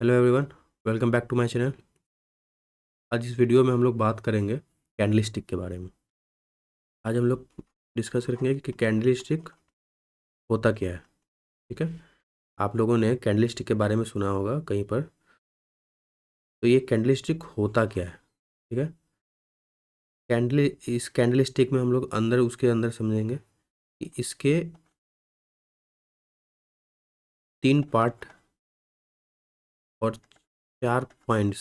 Hello everyone, welcome back to my channel. आज इस video में हम लोग बात करेंगे कैंडल स्टिक के बारे में। आज हम लोग डिस्कस करेंगे कि कैंडल स्टिक होता क्या है। ठीक है, आप लोगों ने कैंडल स्टिक के बारे में सुना होगा कहीं पर, तो ये कैंडल स्टिक होता क्या है। ठीक है, इस कैंडल स्टिक में हम लोग उसके अंदर समझेंगे कि इसके 3 पार्ट और 4 पॉइंट्स,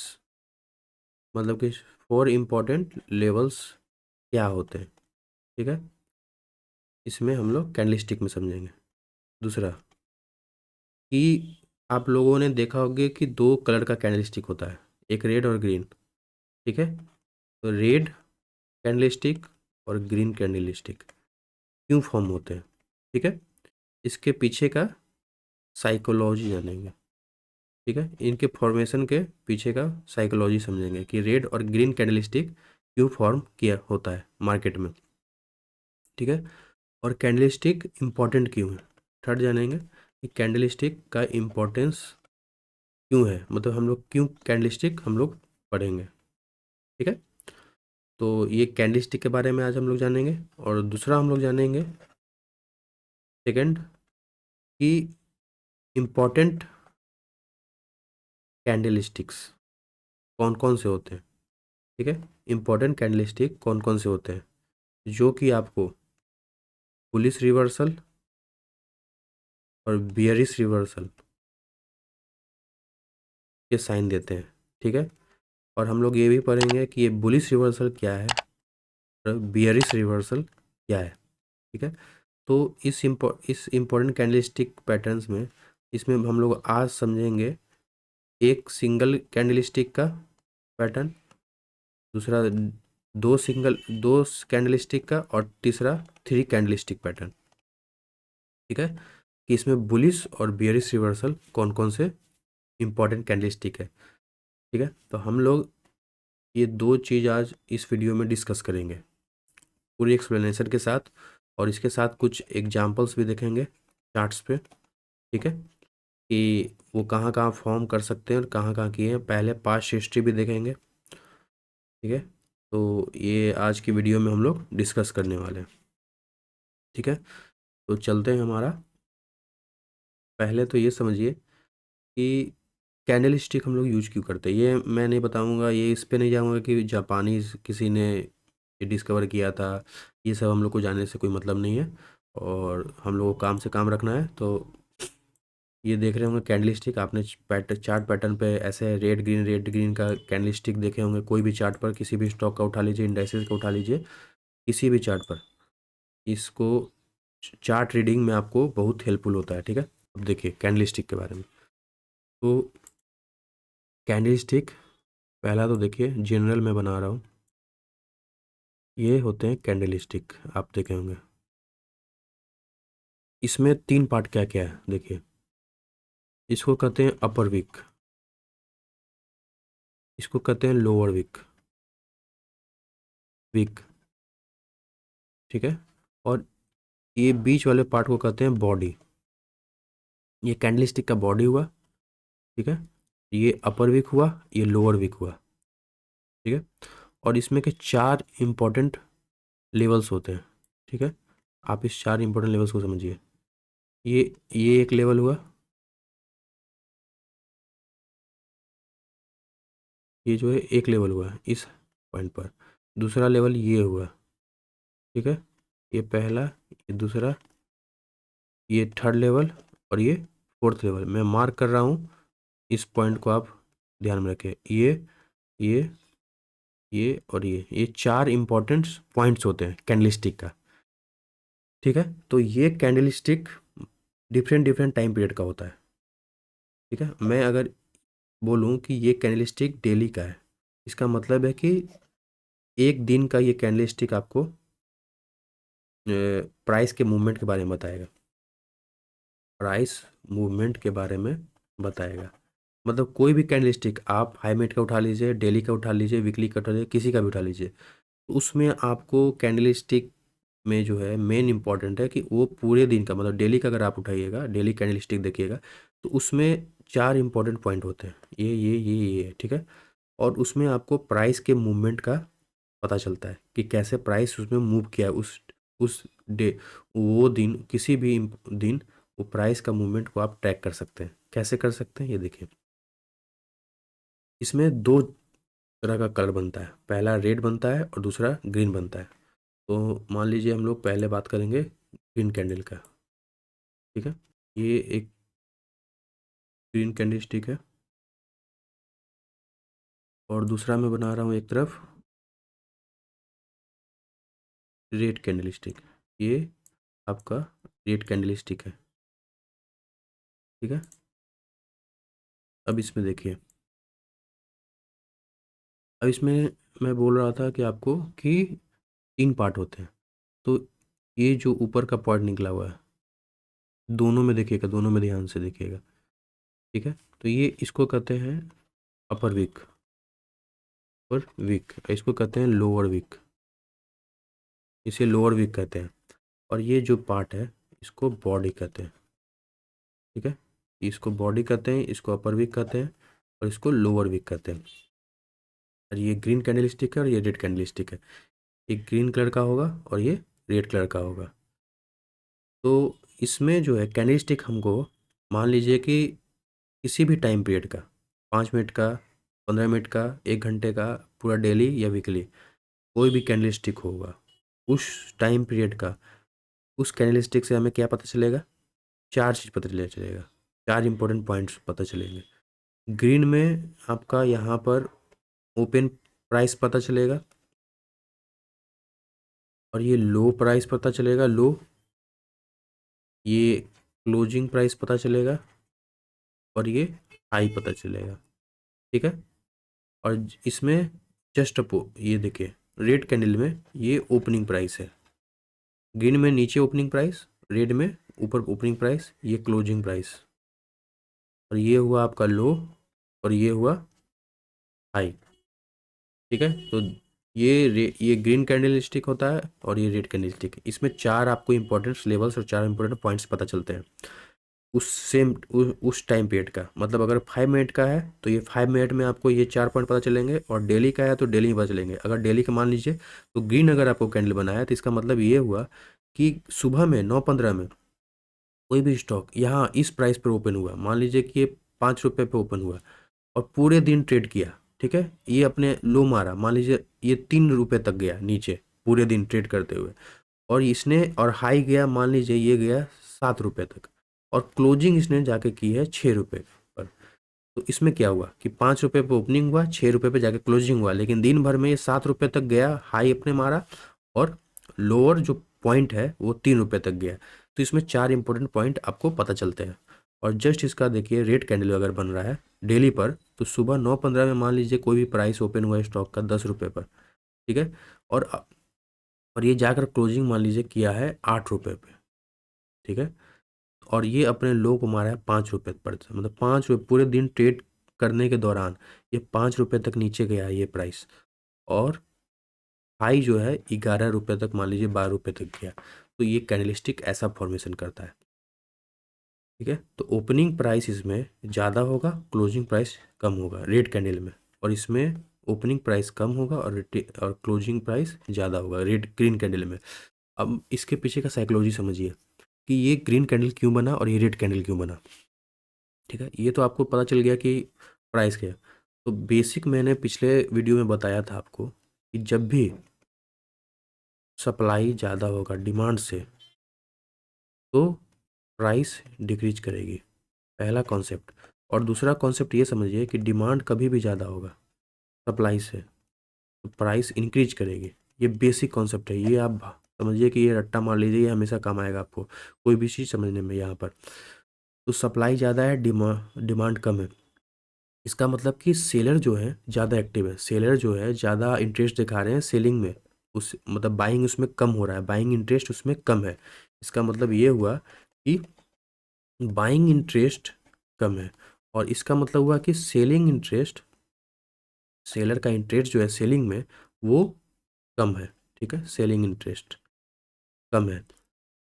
मतलब कि 4 इम्पोर्टेंट लेवल्स क्या होते हैं। ठीक है, इसमें हम लोग कैंडल स्टिक में समझेंगे। दूसरा कि आप लोगों ने देखा होगा कि 2 कलर का कैंडल स्टिक होता है, एक रेड और ग्रीन। ठीक है, तो रेड कैंडल स्टिक और ग्रीन कैंडल स्टिक क्यों फॉर्म होते हैं। ठीक है, इसके पीछे का साइकोलॉजी जानेंगे। ठीक है, इनके फॉर्मेशन के पीछे का साइकोलॉजी समझेंगे कि रेड और ग्रीन कैंडल स्टिक क्यों फॉर्म किया होता है मार्केट में। ठीक है, और कैंडल स्टिक इम्पॉर्टेंट क्यों है। थर्ड जानेंगे कि कैंडल स्टिक का इम्पोर्टेंस क्यों है, मतलब हम लोग क्यों कैंडल स्टिक हम लोग पढ़ेंगे। ठीक है, तो ये कैंडल स्टिक के बारे में आज हम लोग जानेंगे। और दूसरा हम लोग जानेंगे सेकंड कि इम्पोर्टेंट कैंडल स्टिक्स कौन कौन से होते हैं। ठीक है, इम्पोर्टेंट कैंडल स्टिक कौन कौन से होते हैं जो कि आपको बुलिश रिवर्सल और बियरिश रिवर्सल के साइन देते हैं। ठीक है, और हम लोग ये भी पढ़ेंगे कि ये बुलिश रिवर्सल क्या है और बियरिश रिवर्सल क्या है। ठीक है, तो इस इम्पोर्टेंट कैंडल स्टिक पैटर्न्स में, इसमें हम लोग आज समझेंगे एक सिंगल कैंडल स्टिक का पैटर्न, दूसरा दो कैंडल स्टिक का, और तीसरा 3 कैंडल स्टिक पैटर्न। ठीक है, कि इसमें बुलिश और बियरिश रिवर्सल कौन कौन से इंपॉर्टेंट कैंडल स्टिक है। ठीक है, तो हम लोग ये 2 चीज़ आज इस वीडियो में डिस्कस करेंगे पूरी एक्सप्लेनेशन के साथ, और इसके साथ कुछ एग्जाम्पल्स भी देखेंगे चार्ट्स पे। ठीक है, कि वो कहाँ कहाँ फॉर्म कर सकते हैं और कहाँ कहाँ किए हैं, पहले पास्ट हिस्ट्री भी देखेंगे। ठीक है, तो ये आज की वीडियो में हम लोग डिस्कस करने वाले हैं। ठीक है, तो चलते हैं हमारा। पहले तो ये समझिए कि कैंडल स्टिक हम लोग यूज क्यों करते हैं। ये मैं नहीं बताऊंगा, ये इस पे नहीं जाऊंगा कि जापानीज किसी ने ये डिस्कवर किया था। ये सब हम लोग को जानने से कोई मतलब नहीं है, और हम लोग को काम से काम रखना है। तो ये देख रहे होंगे कैंडल स्टिक, आपने चार्ट पैटर्न पे ऐसे रेड ग्रीन का कैंडल स्टिक देखे होंगे। कोई भी चार्ट पर, किसी भी स्टॉक का उठा लीजिए, इंडाइसेस का उठा लीजिए, किसी भी चार्ट पर इसको चार्ट रीडिंग में आपको बहुत हेल्पफुल होता है। ठीक है, अब देखिए कैंडल स्टिक के बारे में। तो कैंडल स्टिक पहला तो देखिए जनरल में बना रहा हूँ, ये होते हैं कैंडल स्टिक। आप देखे होंगे इसमें 3 पार्ट क्या क्या है। देखिए, इसको कहते हैं अपर विक, इसको कहते हैं लोअर विक विक। ठीक है, और ये बीच वाले पार्ट को कहते हैं बॉडी। ये कैंडल स्टिक का बॉडी हुआ। ठीक है, ये अपर विक हुआ, ये लोअर विक हुआ। ठीक है, और इसमें के 4 इंपॉर्टेंट लेवल्स होते हैं। ठीक है, आप इस 4 इंपॉर्टेंट लेवल्स को समझिए। ये एक लेवल हुआ, ये जो है एक लेवल हुआ इस पॉइंट पर। दूसरा लेवल ये हुआ। ठीक है, ये पहला, ये दूसरा, ये थर्ड लेवल, और ये फोर्थ लेवल। मैं मार्क कर रहा हूँ, इस पॉइंट को आप ध्यान में रखें। ये और ये 4 इंपॉर्टेंट पॉइंट्स होते हैं कैंडल स्टिक का। ठीक है, तो ये candle stick different different time period का होता है। ठीक है, मैं अगर बोलूँ कि ये कैंडल स्टिक डेली का है, इसका मतलब है कि एक दिन का ये कैंडल स्टिक आपको प्राइस के मूवमेंट के बारे में बताएगा। प्राइस मूवमेंट के बारे में बताएगा, मतलब कोई भी कैंडल स्टिक आप हाई मिनट का उठा लीजिए, डेली का उठा लीजिए, वीकली का उठा लीजिए, किसी का भी उठा लीजिए, तो उसमें आपको कैंडल स्टिक में जो है मेन इंपॉर्टेंट है कि वो पूरे दिन का, मतलब डेली का अगर आप उठाइएगा, डेली कैंडल स्टिक देखिएगा, तो उसमें 4 इंपॉर्टेंट पॉइंट होते हैं, ये, ठीक है। और उसमें आपको प्राइस के मूवमेंट का पता चलता है कि कैसे प्राइस उसमें मूव किया है उस डे, वो दिन, किसी भी दिन वो प्राइस का मूवमेंट को आप ट्रैक कर सकते हैं। कैसे कर सकते हैं ये देखिए, इसमें 2 तरह का कलर बनता है, पहला रेड बनता है और दूसरा ग्रीन बनता है। तो मान लीजिए हम लोग पहले बात करेंगे ग्रीन कैंडल का, ठीक है। ये एक ग्रीन कैंडल स्टिक है और दूसरा मैं बना रहा हूँ एक तरफ रेड कैंडल स्टिक। ये आपका रेड कैंडल स्टिक है, ठीक है। अब इसमें देखिए, अब इसमें मैं बोल रहा था कि आपको कि 3 पार्ट होते हैं। तो ये जो ऊपर का पार्ट निकला हुआ है, दोनों में देखिएगा, दोनों में ध्यान से देखिएगा, ठीक है। तो ये इसको कहते हैं अपर विक और विक, इसको कहते हैं लोअर विक, इसे लोअर विक कहते हैं। और ये जो पार्ट है इसको बॉडी कहते हैं, ठीक है। इसको बॉडी कहते हैं, इसको अपर विक कहते हैं और इसको लोअर विक कहते हैं। और ये ग्रीन कैंडल स्टिक है और ये रेड कैंडल स्टिक है। ये ग्रीन कलर का होगा और ये रेड कलर का होगा। तो इसमें जो है कैंडल स्टिक हमको, मान लीजिए कि किसी भी टाइम पीरियड का, 5 मिनट का, 15 मिनट का, 1 घंटे का, पूरा डेली या वीकली, कोई भी कैंडल स्टिक होगा उस टाइम पीरियड का, उस कैंडल स्टिक से हमें क्या पता चलेगा? 4 चीज़ पता चलेगा, 4 इंपॉर्टेंट पॉइंट्स पता चलेंगे। ग्रीन में आपका यहाँ पर ओपन प्राइस पता चलेगा और ये लो प्राइस पता चलेगा, लो, ये क्लोजिंग प्राइस पता चलेगा और ये हाई पता चलेगा, ठीक है। और इसमें जस्ट अपो ये देखिए, रेड कैंडल में ये ओपनिंग प्राइस है, ग्रीन में नीचे ओपनिंग प्राइस, रेड में ऊपर ओपनिंग प्राइस, ये क्लोजिंग प्राइस। और ये हुआ आपका लो और ये हुआ हाई, ठीक है। तो ये ग्रीन कैंडल स्टिक होता है और ये रेड कैंडल स्टिक। इसमें 4 आपको इंपॉर्टेंट लेवल्स और 4 इंपॉर्टेंट पॉइंट्स पता चलते हैं उस सेम उस टाइम पीरियड का। मतलब अगर 5 मिनट का है तो ये 5 मिनट में आपको ये 4 पॉइंट पता चलेंगे, और डेली का है तो डेली में पता चलेंगे। अगर डेली का मान लीजिए तो ग्रीन अगर आपको कैंडल बनाया है तो इसका मतलब ये हुआ कि सुबह में 9:15 में कोई भी स्टॉक यहाँ इस प्राइस पर ओपन हुआ, मान लीजिए कि ये 5 रुपये पे ओपन हुआ और पूरे दिन ट्रेड किया, ठीक है। ये अपने लो मारा, मान लीजिए ये 3 रुपये तक गया नीचे पूरे दिन ट्रेड करते हुए, और इसने और हाई गया, मान लीजिए ये गया 7 रुपये तक, और क्लोजिंग इसने जाके की है 6 रुपये पर। तो इसमें क्या हुआ कि 5 रुपये पे ओपनिंग हुआ, 6 रुपये पे जाके क्लोजिंग हुआ, लेकिन दिन भर में ये 7 रुपये तक गया, हाई अपने मारा, और लोअर जो पॉइंट है वो 3 रुपये तक गया। तो इसमें 4 इंपॉर्टेंट पॉइंट आपको पता चलते हैं। और जस्ट इसका देखिए, रेड कैंडल अगर बन रहा है डेली पर, तो सुबह 9:15 में मान लीजिए कोई भी प्राइस ओपन हुआ है स्टॉक का 10 रुपये पर, ठीक है। और और ये जाकर क्लोजिंग मान लीजिए किया है 8 रुपये पे, ठीक है। और ये अपने लो को मारा है 5 रुपये पर, मतलब 5 रुपये पूरे दिन ट्रेड करने के दौरान ये 5 रुपये तक नीचे गया है ये प्राइस, और हाई जो है 11 रुपये तक, मान लीजिए 12 रुपये तक गया। तो ये कैंडलस्टिक ऐसा फॉर्मेशन करता है, ठीक है। तो ओपनिंग प्राइस इसमें ज़्यादा होगा, क्लोजिंग प्राइस कम होगा रेड कैंडल में, और इसमें ओपनिंग प्राइस कम होगा और क्लोजिंग प्राइस ज़्यादा होगा रेड ग्रीन कैंडल में। अब इसके पीछे का साइकोलॉजी समझिए कि ये ग्रीन कैंडल क्यों बना और ये रेड कैंडल क्यों बना, ठीक है। ये तो आपको पता चल गया कि प्राइस क्या है। तो बेसिक मैंने पिछले वीडियो में बताया था आपको कि जब भी सप्लाई ज़्यादा होगा डिमांड से तो प्राइस डिक्रीज करेगी, पहला कॉन्सेप्ट। और दूसरा कॉन्सेप्ट ये समझिए कि डिमांड कभी भी ज़्यादा होगा सप्लाई से तो प्राइस इंक्रीज करेगी। ये बेसिक कॉन्सेप्ट है, ये आप समझिए कि ये रट्टा मार लीजिए, ये हमेशा काम आएगा आपको कोई भी चीज़ समझने में। यहाँ पर तो सप्लाई ज़्यादा है, डिमांड कम है, इसका मतलब कि सेलर जो है ज़्यादा एक्टिव है, सेलर जो है ज़्यादा इंटरेस्ट दिखा रहे हैं सेलिंग में, उस मतलब बाइंग उसमें कम हो रहा है, बाइंग इंटरेस्ट उसमें कम है। इसका मतलब ये हुआ कि बाइंग इंटरेस्ट कम है, और इसका मतलब हुआ कि सेलिंग इंटरेस्ट, सेलर का इंटरेस्ट जो है सेलिंग में वो कम है, ठीक है, सेलिंग इंटरेस्ट कम है।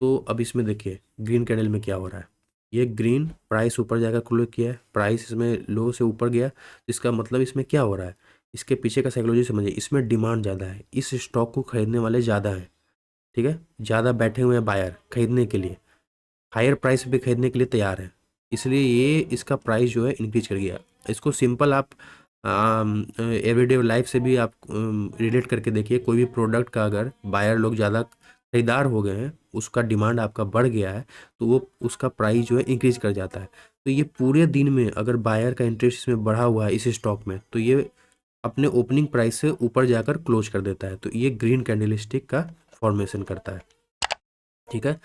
तो अब इसमें देखिए ग्रीन कैंडल में क्या हो रहा है, ये ग्रीन प्राइस ऊपर जाकर क्लोज किया है, प्राइस इसमें लो से ऊपर गया, इसका मतलब इसमें क्या हो रहा है, इसके पीछे का साइकोलॉजी समझिए, इसमें डिमांड ज़्यादा है, इस स्टॉक को खरीदने वाले ज़्यादा हैं, ठीक है, ज़्यादा बैठे हुए हैं बायर खरीदने के लिए, हायर प्राइस पे खरीदने के लिए तैयार है, इसलिए ये इसका प्राइस जो है इंक्रीज कर गया। इसको सिंपल आप एवरीडे लाइफ से भी आप रिलेट करके देखिए, कोई भी प्रोडक्ट का अगर बायर लोग ज़्यादा खरीदार हो गए हैं, उसका डिमांड आपका बढ़ गया है, तो वो उसका प्राइस जो है इंक्रीज कर जाता है। तो ये पूरे दिन में अगर बायर का इंटरेस्ट इसमें बढ़ा हुआ है इस स्टॉक में, तो ये अपने ओपनिंग प्राइस से ऊपर जाकर क्लोज कर देता है, तो ये ग्रीन कैंडलस्टिक का फॉर्मेशन करता है, ठीक है।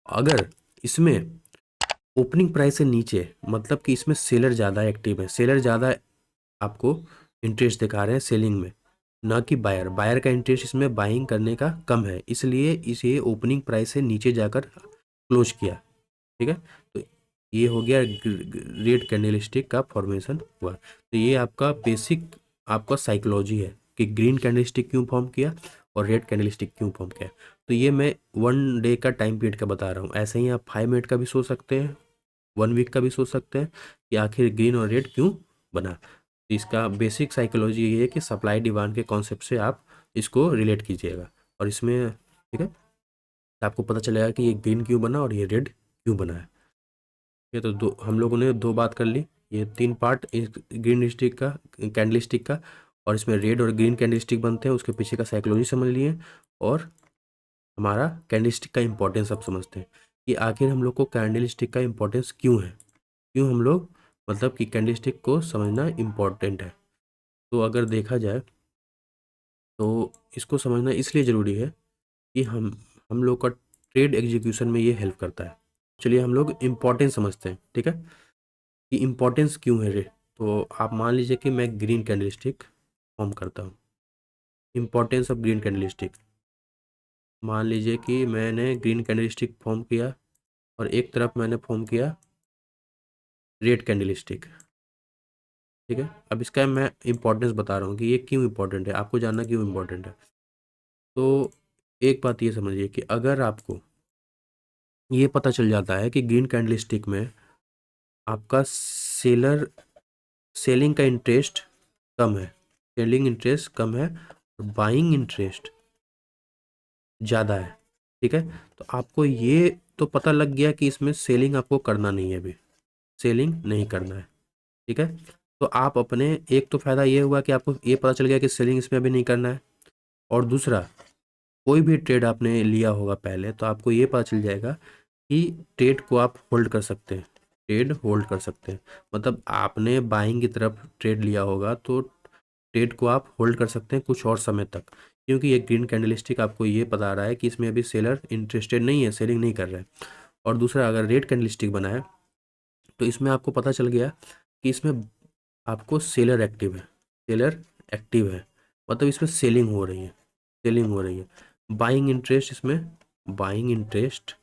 अगर इसमें ओपनिंग प्राइस से नीचे, मतलब कि इसमें सेलर ज़्यादा एक्टिव है, सेलर ज़्यादा आपको इंटरेस्ट दिखा रहे हैं सेलिंग में, ना कि बायर, बायर का इंटरेस्ट इसमें बाइंग करने का कम है, इसलिए इसे ओपनिंग प्राइस से नीचे जाकर क्लोज किया, ठीक है। तो ये हो गया रेड कैंडलस्टिक का फॉर्मेशन हुआ। तो ये आपका बेसिक आपका साइकोलॉजी है कि ग्रीन कैंडलस्टिक क्यों फॉर्म किया और रेड कैंडलस्टिक क्यों फॉर्म किया। तो ये मैं 1 डे का टाइम पीरियड का बता रहा हूँ, ऐसे ही आप 5 मिनट का भी सोच सकते हैं, 1 वीक का भी सोच सकते हैं कि आखिर ग्रीन और रेड क्यों बना। तो इसका बेसिक साइकोलॉजी ये है कि सप्लाई डिमांड के कॉन्सेप्ट से आप इसको रिलेट कीजिएगा, और इसमें ठीक है आपको पता चलेगा कि ये ग्रीन क्यों बना और ये रेड क्यों बना है। ये तो दो हम लोगों ने 2 बात कर ली, ये 3 पार्ट इस ग्रीन स्टिक का, कैंडल स्टिक का, और इसमें रेड और ग्रीन कैंडल स्टिक बनते हैं, उसके पीछे का साइकोलॉजी समझ लिए, और हमारा कैंडल स्टिक का इम्पोर्टेंस अब समझते हैं कि आखिर हम लोग को कैंडल स्टिक का इम्पोर्टेंस क्यों है, क्यों हम लोग मतलब कि कैंडल स्टिक को समझना इम्पोर्टेंट है। तो अगर देखा जाए तो इसको समझना इसलिए ज़रूरी है कि हम लोग का ट्रेड एग्जीक्यूशन में ये हेल्प करता है। चलिए हम लोग इम्पोर्टेंस समझते हैं, ठीक है, कि इम्पोर्टेंस क्यों है रे। तो आप मान लीजिए कि मैं ग्रीन कैंडलस्टिक फॉर्म करता हूँ, इम्पोर्टेंस ऑफ ग्रीन कैंडलस्टिक, मान लीजिए कि मैंने ग्रीन कैंडलस्टिक फॉर्म किया और एक तरफ मैंने फॉर्म किया रेड कैंडलस्टिक, ठीक है। अब इसका मैं इम्पोर्टेंस बता रहा हूँ कि ये क्यों इम्पोर्टेंट है, आपको जानना क्यों इम्पोर्टेंट है। तो एक बात ये समझिए कि अगर आपको ये पता चल जाता है कि ग्रीन कैंडलस्टिक में आपका सेलिंग का इंटरेस्ट कम है, सेलिंग इंटरेस्ट कम है और बाइंग इंटरेस्ट ज़्यादा है, ठीक है, तो आपको ये तो पता लग गया कि इसमें सेलिंग आपको करना नहीं है, अभी सेलिंग नहीं करना है, ठीक है। तो आप अपने एक तो फ़ायदा ये हुआ कि आपको ये पता चल गया कि सेलिंग इसमें अभी नहीं करना है, और दूसरा कोई भी ट्रेड आपने लिया होगा पहले तो आपको ये पता चल जाएगा कि ट्रेड को आप होल्ड कर सकते हैं, ट्रेड होल्ड कर सकते हैं, मतलब आपने बाइंग की तरफ ट्रेड लिया होगा तो ट्रेड को आप होल्ड कर सकते हैं कुछ और समय तक, क्योंकि ये ग्रीन कैंडलस्टिक आपको ये बता रहा है कि इसमें अभी सेलर इंटरेस्टेड नहीं है, सेलिंग नहीं कर रहा है। और दूसरा अगर रेड कैंडलस्टिक बना है तो इसमें आपको पता चल गया कि इसमें आपको सेलर एक्टिव है, सेलर एक्टिव है, मतलब इसमें सेलिंग हो रही है, सेलिंग हो रही है। बाइंग इंटरेस्ट इसमें, बाइंग इंटरेस्ट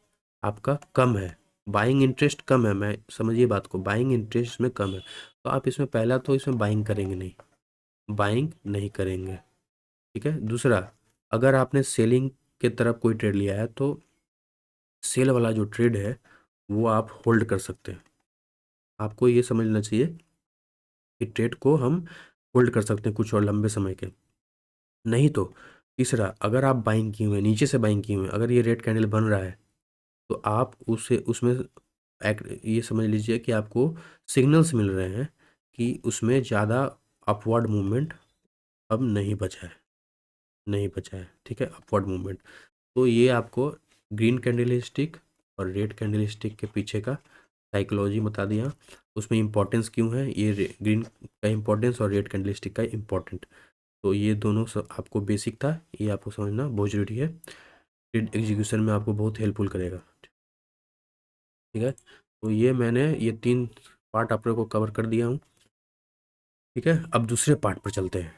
आपका कम है, बाइंग इंटरेस्ट कम है, मैं समझिए बात को, बाइंग इंटरेस्ट इसमें कम है, तो आप इसमें पहला तो इसमें बाइंग करेंगे नहीं, बाइंग नहीं करेंगे, ठीक है। दूसरा अगर आपने सेलिंग के तरफ कोई ट्रेड लिया है तो सेल वाला जो ट्रेड है वो आप होल्ड कर सकते हैं, आपको ये समझना चाहिए कि ट्रेड को हम होल्ड कर सकते हैं कुछ और लंबे समय के। नहीं तो तीसरा अगर आप बाइंग किए हुए नीचे से बाइंग किए हुए, अगर ये रेड कैंडल बन रहा है तो आप उसे उसमें ये समझ लीजिए कि आपको सिग्नल्स मिल रहे हैं कि उसमें ज़्यादा अपवर्ड मूवमेंट अब नहीं बचा है, नहीं बचा है, ठीक है, अपवर्ड मूवमेंट। तो ये आपको ग्रीन कैंडलस्टिक और रेड कैंडलस्टिक के पीछे का साइकोलॉजी बता दिया, उसमें इंपॉर्टेंस क्यों है, ये ग्रीन का इंपॉर्टेंस और रेड कैंडलस्टिक का इम्पोर्टेंट। तो ये दोनों आपको बेसिक था, ये आपको समझना बहुत ज़रूरी है, ट्रेड एग्जीक्यूशन में आपको बहुत हेल्पफुल करेगा, ठीक है। तो ये मैंने ये 3 पार्ट आप लोगों को कवर कर दिया हूँ, ठीक है। अब दूसरे पार्ट पर चलते हैं।